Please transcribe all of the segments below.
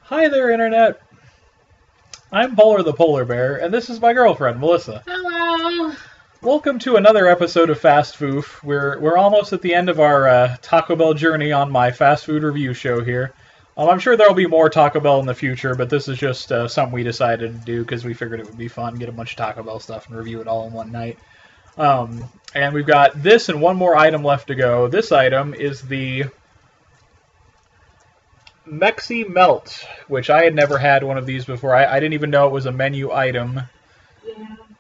Hi there, Internet. I'm Polar the Polar Bear, and this is my girlfriend, Melissa. Hello. Welcome to another episode of Fast Foof. We're almost at the end of our Taco Bell journey on my fast food review show here. I'm sure there'll be more Taco Bell in the future, but this is just something we decided to do because we figured it would be fun, get a bunch of Taco Bell stuff and review it all in one night. And we've got this and one more item left to go. This item is the Meximelt, which I had never had one of these before. I didn't even know it was a menu item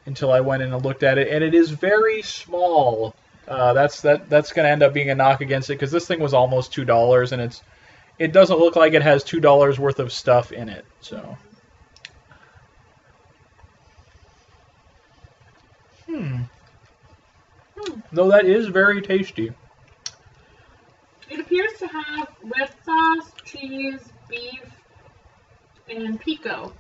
until I went in and looked at it, and it is very small. That's going to end up being a knock against it because this thing was almost $2, and it doesn't look like it has $2 worth of stuff in it. So, though that is very tasty. It appears to have red sauce, cheese, beef, and pico.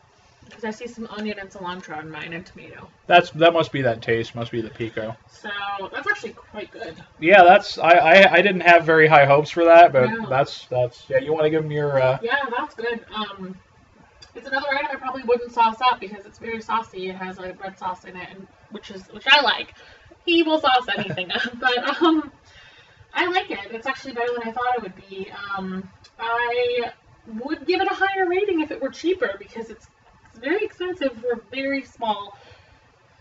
Because I see some onion and cilantro in mine and tomato. That must be that taste. Must be the pico. So that's actually quite good. Yeah, I didn't have very high hopes for that, but No. that's yeah. You want to give them your Yeah, that's good. It's another item I probably wouldn't sauce up because it's very saucy. It has like red sauce in it, and which I like. He will sauce anything up, but I like it. It's actually better than I thought it would be. I would give it a higher rating if it were cheaper because it's very expensive for a very small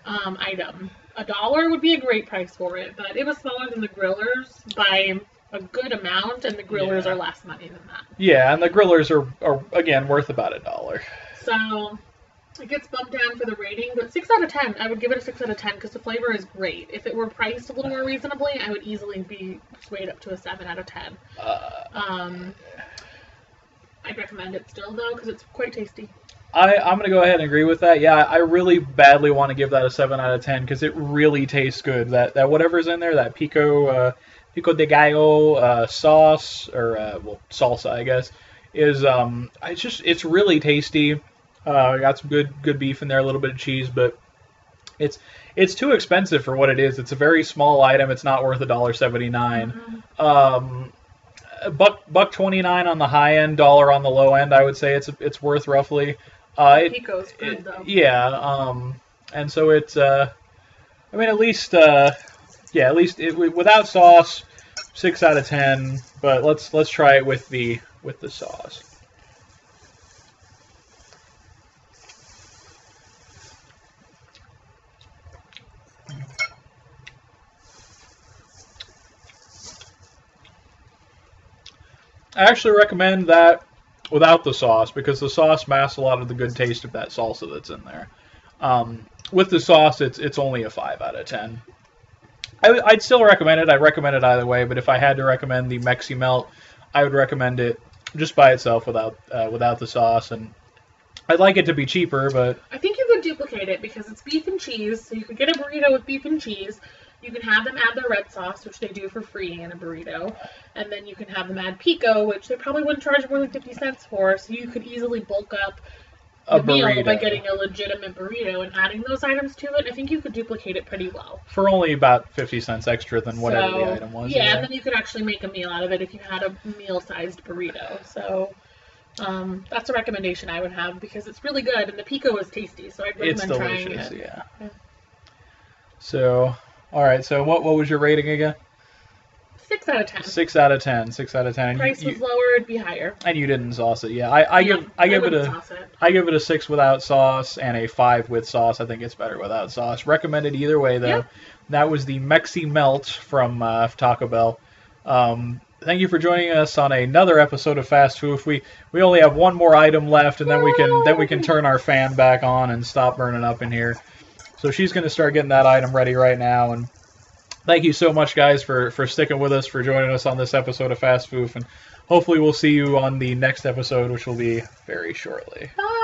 item. $1 would be a great price for it, but it was smaller than the grillers by a good amount, and the grillers are less money than that. Yeah, and the grillers are again worth about $1. So it gets bumped down for the rating, but 6 out of 10. I would give it a 6 out of 10 because the flavor is great. If it were priced a little more reasonably, I would easily be swayed up to a 7 out of 10. I'd recommend it still though because it's quite tasty. I'm going to go ahead and agree with that. Yeah, I really badly want to give that a 7 out of 10 because it really tastes good. That whatever's in there, that pico de gallo sauce, or salsa, I guess, is it's really tasty. Got some good beef in there, a little bit of cheese, but it's too expensive for what it is. It's a very small item. It's not worth $1.79. $1.29 on the high end, $1 on the low end. I would say it's worth roughly. Pico's good though. Yeah, and so it's I mean at least without sauce, 6 out of 10. But let's try it with the sauce. I actually recommend that without the sauce because the sauce masks a lot of the good taste of that salsa that's in there. With the sauce, it's only a 5 out of 10. I'd still recommend it. I'd recommend it either way, but if I had to recommend the Meximelt, I would recommend it just by itself without the sauce. And I'd like it to be cheaper, but I think you could duplicate it because it's beef and cheese, so you could get a burrito with beef and cheese. You can have them add their red sauce, which they do for free in a burrito. And then you can have them add pico, which they probably wouldn't charge more than 50 cents for. So you could easily bulk up the meal by getting a legitimate burrito and adding those items to it. I think you could duplicate it pretty well. For only about 50 cents extra than whatever the item was. Yeah, and then you could actually make a meal out of it if you had a meal-sized burrito. So that's a recommendation I would have because it's really good, and the pico is tasty, so I'd recommend trying it. Yeah. So... All right, so what was your rating again? 6 out of 10. 6 out of 10. 6 out of 10. Price was lower, it'd be higher. And you didn't sauce it. Yeah, I give it a 6 without sauce and a 5 with sauce. I think it's better without sauce. Recommended either way though. Yep. That was the Meximelt from Taco Bell. Thank you for joining us on another episode of Fast Foof. We only have one more item left, and then we can turn our fan back on and stop burning up in here. So she's going to start getting that item ready right now. And thank you so much, guys, for sticking with us, for joining us on this episode of Fast Foof. And hopefully we'll see you on the next episode, which will be very shortly. Bye.